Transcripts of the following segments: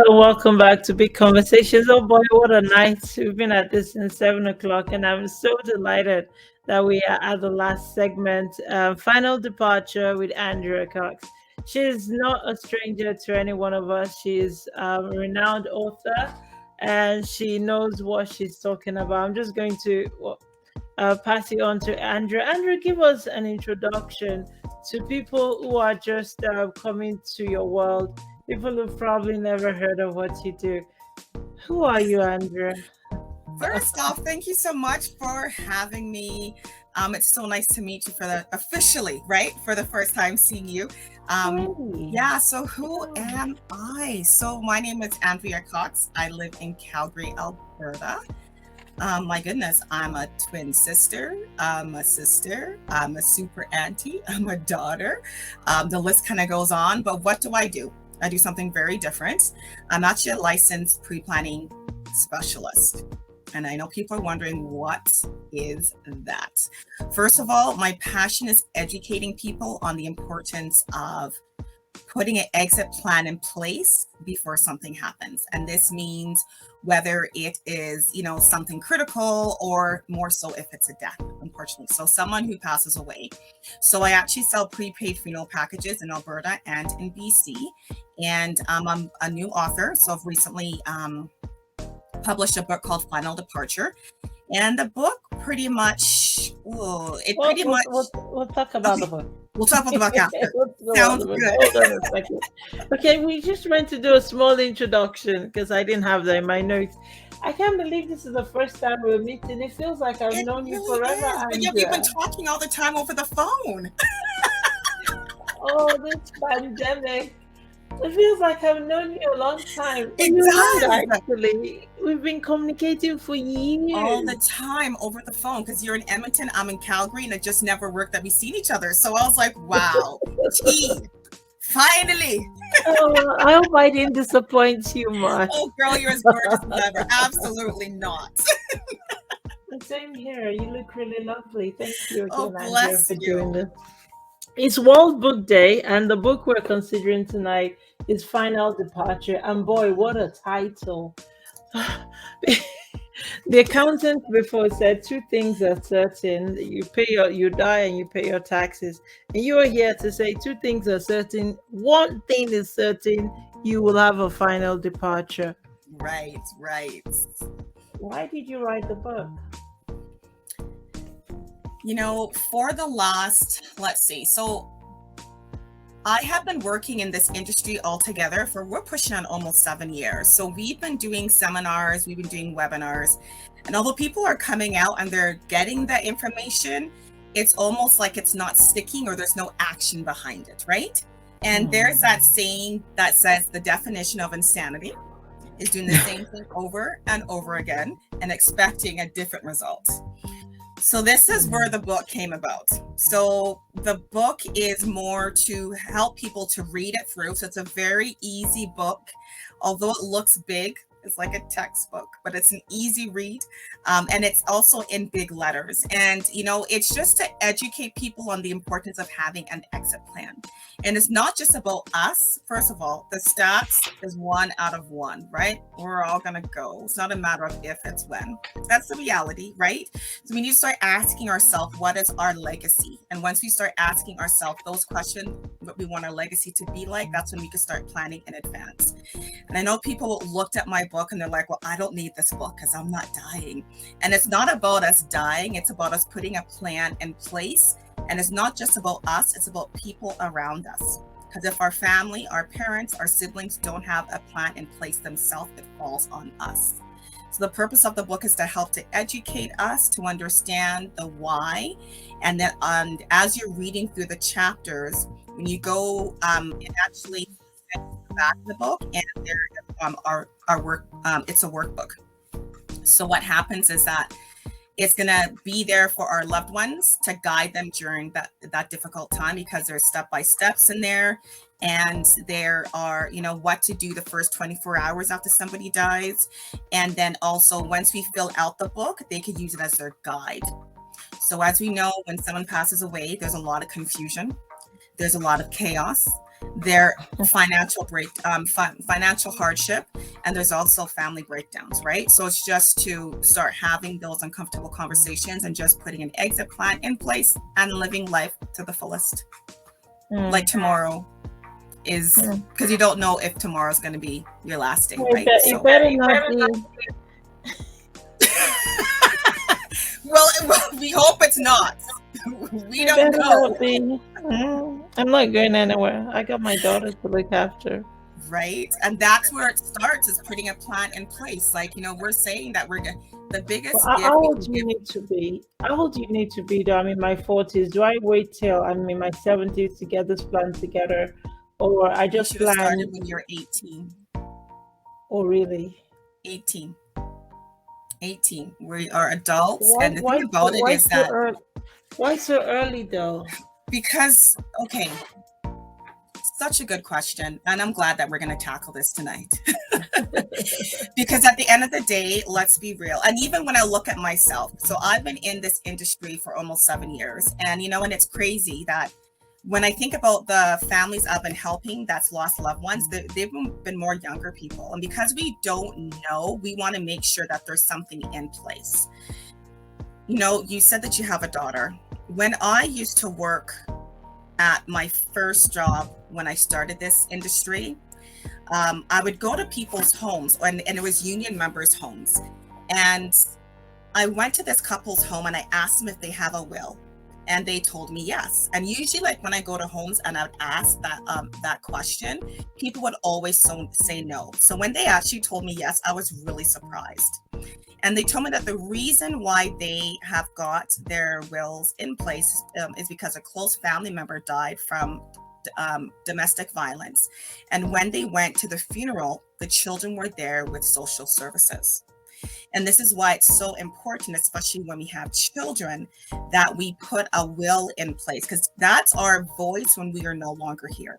and welcome back to Big Conversations. Oh boy, what a night. We've been at this since 7 o'clock, and I'm so delighted that we are at the last segment, final departure with Andrea Cox. She is not a stranger to any one of us. She is a renowned author and she knows what she's talking about. I'm just going to pass it on to Andrea. Andrea, give us an introduction to people who are just coming to your world, people who've probably never heard of what you do. Who are you, Andrea? First off, thank you so much for having me. It's so nice to meet you for the officially, right? For the first time seeing you. Hey. Yeah, so who am I? So my name is Andrea Cox. I live in Calgary, Alberta. My goodness, I'm a twin sister, I'm a sister, I'm a super auntie, I'm a daughter. The list kind of goes on, but what do? I do something very different. I'm actually a licensed pre-planning specialist. And I know people are wondering, what is that? First of all, my passion is educating people on the importance of putting an exit plan in place before something happens. And this means whether it is, something critical or more so if it's a death, unfortunately. So someone who passes away. So I actually sell prepaid funeral packages in Alberta and in BC. And I'm a new author. So I've recently published a book called Final Departure. And the book pretty much, We'll talk about the okay, book. we'll talk about the book after. Let's go on Sounds the book. good. Hold on a second. Okay, we just went to do a small introduction because I didn't have that in my notes. I can't believe this is the first time we're meeting. It feels like I've It known you really forever, is. But yet we've been Andrea. talking all the time over the phone. Oh, this pandemic. It feels like I've known you a long time. It You're right, does. actually. We've been communicating for All the years. time over the phone because you're in Edmonton, I'm in Calgary, and it just never worked that we seen each other. So I was like, wow, gee, finally. Oh, I hope I didn't disappoint you much. Oh, girl, you're as gorgeous as ever. Absolutely not. The same here. You look really lovely. Thank you Oh, again, Andrea, bless for doing you. this. It's World Book Day, and the book we're considering tonight is Final Departure. And boy, what a title! The accountant before said two things are certain: you die, and you pay your taxes. And you are here to say two things are certain. One thing is certain: you will have a final departure. Right, right. Why did you write the book? For the last, let's see, so I have been working in this industry altogether we're pushing on almost 7 years. So we've been doing seminars, we've been doing webinars, and although people are coming out and they're getting that information, it's almost like it's not sticking or there's no action behind it, right? And there's that saying that says the definition of insanity is doing the same thing over and over again and expecting a different result. So this is where the book came about. So the book is more to help people to read it through. So it's a very easy book, although it looks big. It's like a textbook, but it's an easy read. And it's also in big letters. And, it's just to educate people on the importance of having an exit plan. And it's not just about us. First of all, the stats is 1 out of 1, right? We're all going to go. It's not a matter of if, it's when. That's the reality, right? So we need to start asking ourselves, what is our legacy? And once we start asking ourselves those questions, what we want our legacy to be like, that's when we can start planning in advance. And I know people looked at my book and they're like, well, I don't need this book because I'm not dying. And it's not about us dying. It's about us putting a plan in place. And it's not just about us. It's about people around us. Because if our family, our parents, our siblings don't have a plan in place themselves, it falls on us. So the purpose of the book is to help to educate us to understand the why. And then as you're reading through the chapters, when you go and actually back of the book, and there our work, it's a workbook. So what happens is that it's going to be there for our loved ones to guide them during that difficult time, because there's step-by-steps in there, and there are, what to do the first 24 hours after somebody dies. And then also once we fill out the book, they could use it as their guide. So as we know, when someone passes away, there's a lot of confusion. There's a lot of chaos. their financial hardship, and there's also family breakdowns, right? So it's just to start having those uncomfortable conversations and just putting an exit plan in place and living life to the fullest. Like tomorrow is, because you don't know if tomorrow's going to be your last day, right? It better not be. Well, we hope it's not. We don't know. I'm not going anywhere. I got my daughter to look after. Right. And that's where it starts, is putting a plan in place. Like, we're saying that we're the biggest gift. How old do you need to be? How old do you need to be though? I'm in my 40s. Do I wait till I'm in my 70s to get this plan together? Or I just you should have started when you're 18. Oh, really? 18. We are adults. And the thing about it is that... Why so early though? Because, okay, such a good question. And I'm glad that we're going to tackle this tonight. Because at the end of the day, let's be real. And even when I look at myself, so I've been in this industry for almost 7 years. And, and it's crazy that when I think about the families I've been helping that's lost loved ones, they've been more younger people. And because we don't know, we want to make sure that there's something in place. You said that you have a daughter. When I used to work at my first job, when I started this industry, I would go to people's homes, and it was union members' homes. And I went to this couple's home and I asked them if they have a will. And they told me yes. And usually, like when I go to homes and I would ask that question, people would always say no. So when they actually told me yes, I was really surprised. And they told me that the reason why they have got their wills in place is because a close family member died from domestic violence. And when they went to the funeral, the children were there with social services. And this is why it's so important, especially when we have children, that we put a will in place, because that's our voice when we are no longer here.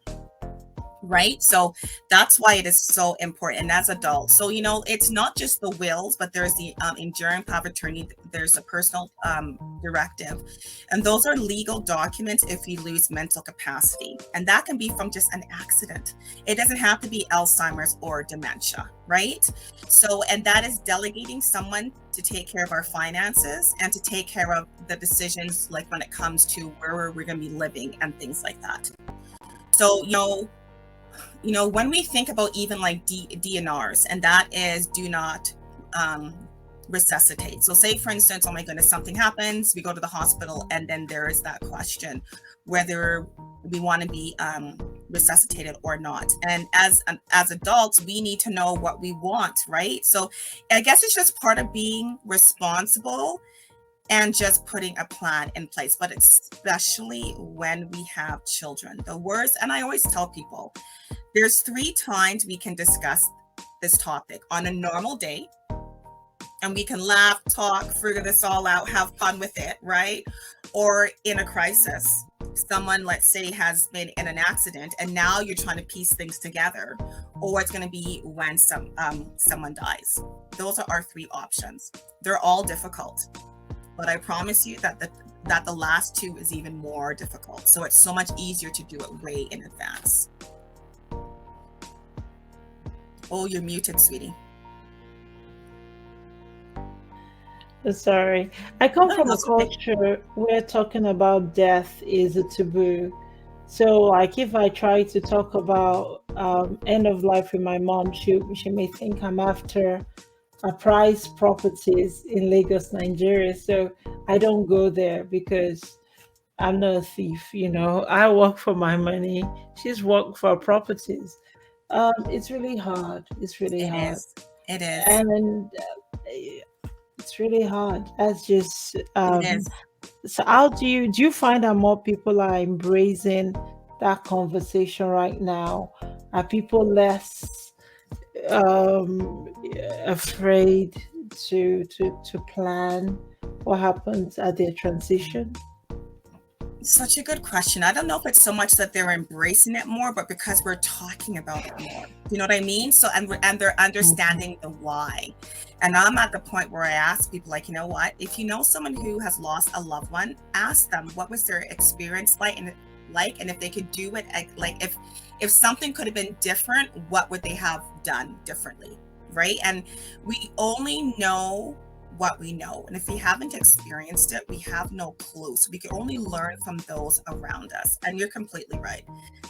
Right? So that's why it is so important. And as adults, so, it's not just the wills, but there's the enduring power of attorney. There's a personal directive. And those are legal documents if we lose mental capacity. And that can be from just an accident. It doesn't have to be Alzheimer's or dementia, right? So, and that is delegating someone to take care of our finances and to take care of the decisions, like when it comes to where we're going to be living and things like that. So, when we think about even like DNRs, and that is do not resuscitate. So say, for instance, oh my goodness, something happens, we go to the hospital, and then there is that question whether we want to be resuscitated or not. And as adults, we need to know what we want, right? So I guess it's just part of being responsible and just putting a plan in place, but especially when we have children. The worst, and I always tell people, there's 3 times we can discuss this topic: on a normal day, and we can laugh, talk, figure this all out, have fun with it, right? Or in a crisis. Someone, let's say, has been in an accident, and now you're trying to piece things together. Or it's going to be when someone dies. Those are our 3 options. They're all difficult. But I promise you that the last 2 is even more difficult. So it's so much easier to do it way in advance. Oh, you're muted, sweetie. Sorry. I come from a culture where talking about death is a taboo. So, like, if I try to talk about end of life with my mom, she may think I'm after prized properties in Lagos, Nigeria. So I don't go there because I'm not a thief. I work for my money. She's worked for properties. It's really hard. It's really hard. It is. And it's really hard. That's just. It is. So how do you find that more people are embracing that conversation right now? Are people less afraid to plan what happens at their transition? Such a good question. I don't know if it's so much that they're embracing it more, but because we're talking about it more. You know what I mean? So and they're understanding the why. And I'm at the point where I ask people, like, you know what? If you know someone who has lost a loved one, ask them what was their experience like, like, and if they could do it, like if something could have been different, what would they have done differently, right? And we only know what we know, and if we haven't experienced it, we have no clue. So we can only learn from those around us. And you're completely right.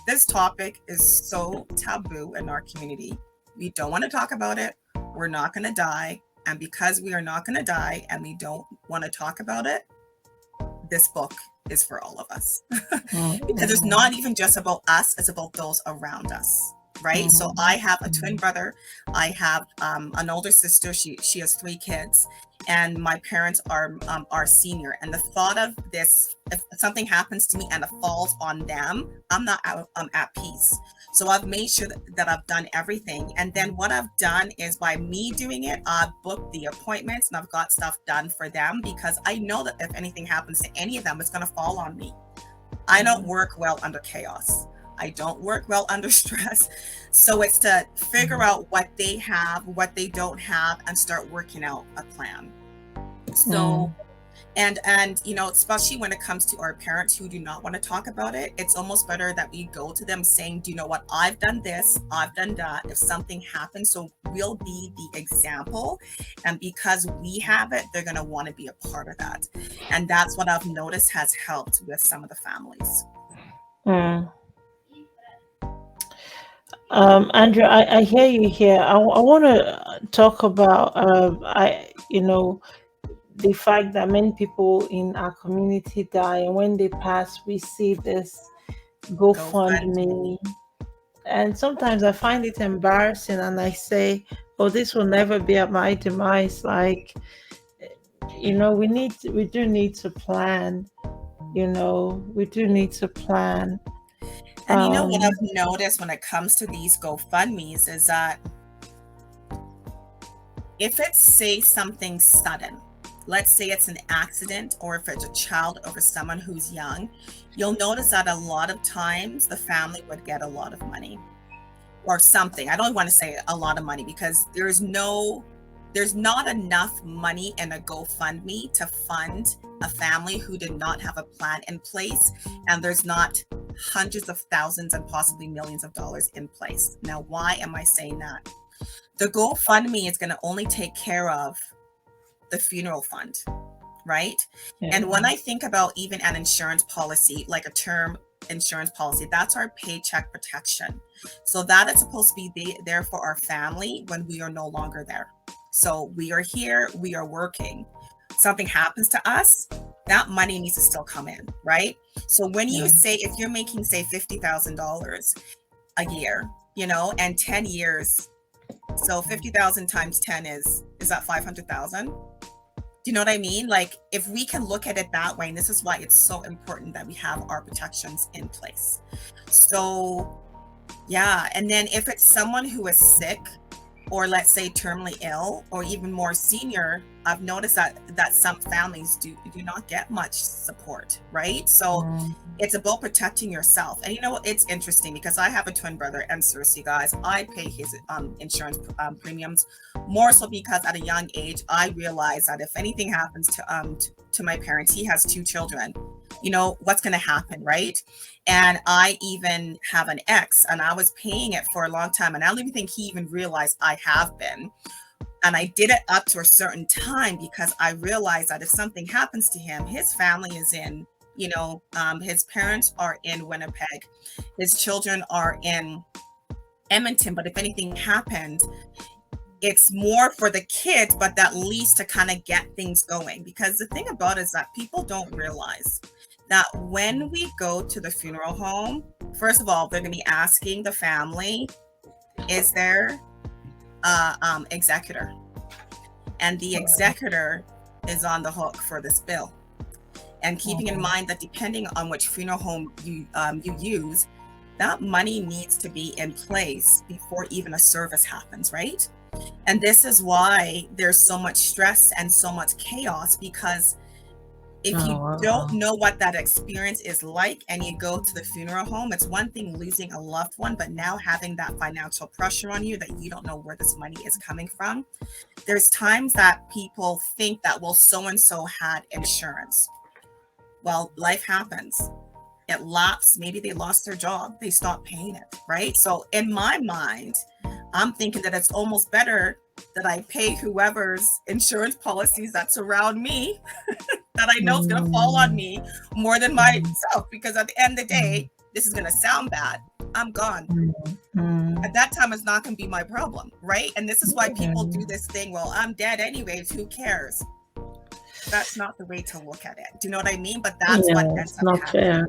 This topic is so taboo in our community. We don't want to talk about it. We're not going to die. And because we are not going to die and we don't want to talk about it, this book is for all of us. Because it's not even just about us, it's about those around us, right? So I have a twin brother. I have an older sister. She has 3 kids, and my parents are senior. And the thought of this, if something happens to me and it falls on them, I'm not at peace. So I've made sure that I've done everything. And then what I've done is, by me doing it, I've booked the appointments and I've got stuff done for them, because I know that if anything happens to any of them, it's going to fall on me. I don't work well under chaos. I don't work well under stress. So it's to figure out what they have, what they don't have, and start working out a plan. So, and especially when it comes to our parents who do not want to talk about it, it's almost better that we go to them saying, do you know what? I've done this, I've done that. If something happens, so we'll be the example. And because we have it, they're going to want to be a part of that. And that's what I've noticed has helped with some of the families. Andrew, I hear you here. I want to talk about the fact that many people in our community die, and when they pass, we see this GoFundMe. And sometimes I find it embarrassing, and I say, "Oh, this will never be at my demise." Like, we do need to plan. We do need to plan. And what I've noticed when it comes to these GoFundMes is that if it's, say, something sudden, let's say it's an accident, or if it's a child or someone who's young, you'll notice that a lot of times the family would get a lot of money or something. I don't want to say a lot of money, because there's not enough money in a GoFundMe to fund a family who did not have a plan in place, and there's not hundreds of thousands and possibly millions of dollars in place. Now, why am I saying that? The GoFundMe is going to only take care of the funeral fund, right? Yeah. And when I think about even an insurance policy, like a term insurance policy, that's our paycheck protection. So that is supposed to be there for our family when we are no longer there. So we are here, we are working. Something happens to us, that money needs to still come in, right? So when you say, if you're making, say, $50,000 a year, and 10 years, so 50,000 times 10 is that 500,000? Do you know what I mean? Like, if we can look at it that way, and this is why it's so important that we have our protections in place. So, yeah. And then if it's someone who is sick, or let's say terminally ill, or even more senior, I've noticed that some families do not get much support, right? So it's about protecting yourself. And it's interesting, because I have a twin brother, and seriously, guys, I pay his insurance premiums more so because at a young age, I realized that if anything happens to my parents, he has 2 children, what's going to happen, right? And I even have an ex, and I was paying it for a long time, and I don't even think he even realized I have been. And I did it up to a certain time, because I realized that if something happens to him, his family is in, his parents are in Winnipeg, his children are in Edmonton. But if anything happened, it's more for the kids, but at least to kind of get things going. Because the thing about it is that people don't realize that when we go to the funeral home, first of all, they're going to be asking the family, is there executor? And the executor is on the hook for this bill. And keeping in mind that depending on which funeral home you use, that money needs to be in place before even a service happens, right? And this is why there's so much stress and so much chaos, because if you don't know what that experience is like and you go to the funeral home, it's one thing losing a loved one, but now having that financial pressure on you that you don't know where this money is coming from. There's times that people think that, well, so-and-so had insurance. Well, life happens. it lapsed, maybe they lost their job, they stopped paying it, right? So in my mind, I'm thinking that it's almost better that I pay whoever's insurance policies that surround me that I know is going to fall on Mm, me more than mm, myself. Because at the end of the mm, day, this is going to sound bad. I'm gone. mm, mm. At that time, it's not going to be my problem, right? And this is why people do Yeah, this thing. Well, I'm dead anyways. Who cares? That's not the way to look at it. Do you know what I mean? But that's what yeah, ends it's up not happening, fair.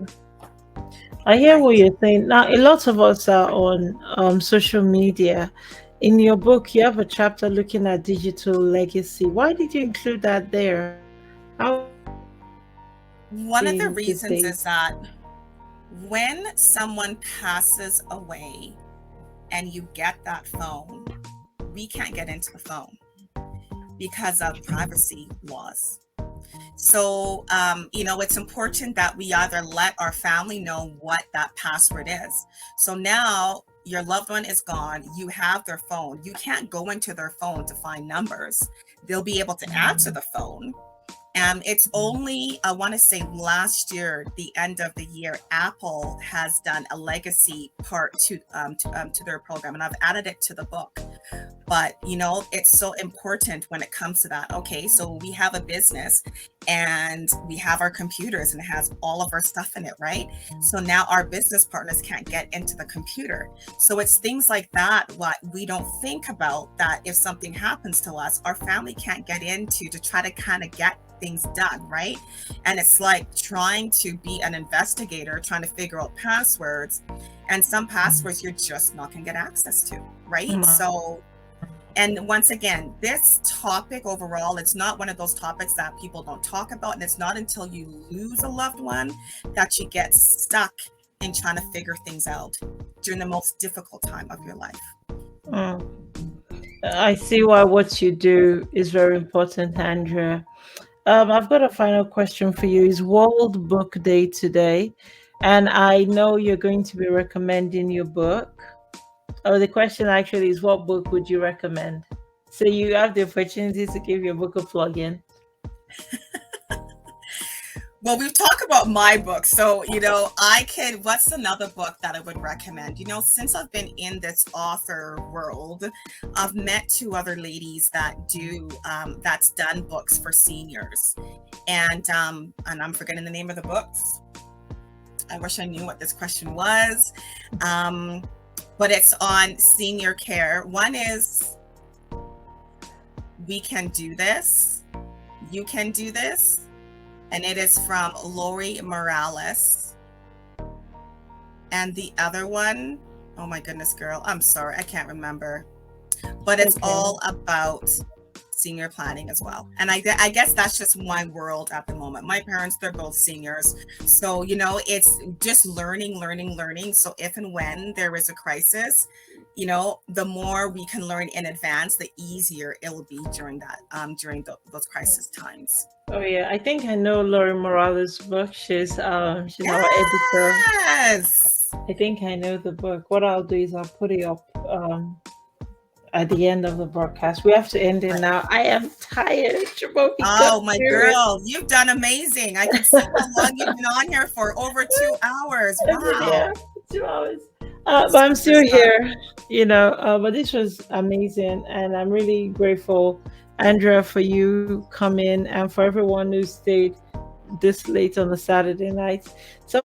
I hear what right? you're saying. Now, a lot of us are on social media. In your book, you have a chapter looking at digital legacy. Why did you include that there? How important is digital legacy One of the these reasons days? is that when someone passes away and you get that phone, we can't get into the phone because of privacy laws. So, it's important that we either let our family know what that password is. So now your loved one is gone, you have their phone. You can't go into their phone to find numbers. They'll be able to answer the phone. It's only, I want to say last year, the end of the year, Apple has done a legacy part to their program, and I've added it to the book. But it's so important when it comes to that. Okay, so we have a business and we have our computers and it has all of our stuff in it, right? So now our business partners can't get into the computer. So it's things like that what we don't think about, that if something happens to us, our family can't get into to try to kind of get things done, right? And it's like trying to be an investigator, trying to figure out passwords, and some passwords you're just not going to get access to, right? So, and once again, this topic overall, it's not one of those topics that people don't talk about. And it's not until you lose a loved one that you get stuck in trying to figure things out during the most difficult time of your life. Mm. I see why what you do is very important, Andrea. I've got a final question for you. It's World Book Day today, and I know you're going to be recommending your book. Oh, the question actually is, what book would you recommend? So you have the opportunity to give your book a plug-in. Well, we've talked about my book. So, what's another book that I would recommend? Since I've been in this author world, I've met two other ladies that's done books for seniors. And I'm forgetting the name of the books. I wish I knew what this question was. But it's on senior care. One is We Can Do This, You Can Do This. And it is from Lori Morales. And the other one, oh my goodness, girl, I'm sorry, I can't remember. But it's all about senior planning as well. And I guess that's just my world at the moment. My parents, they're both seniors. So, it's just learning. So if and when there is a crisis, the more we can learn in advance, the easier it will be during those crisis times. Oh yeah, I think I know Lori Morales' book. She's our editor. Yes. I think I know the book. What I'll do is I'll put it up at the end of the broadcast. We have to end it now. I am tired. Oh, my girl, you've done amazing. I can see how long you've been on here for, over 2 hours. Wow. 2 hours. But I'm still here, but this was amazing. And I'm really grateful, Andrea, for you coming and for everyone who stayed this late on the Saturday night. So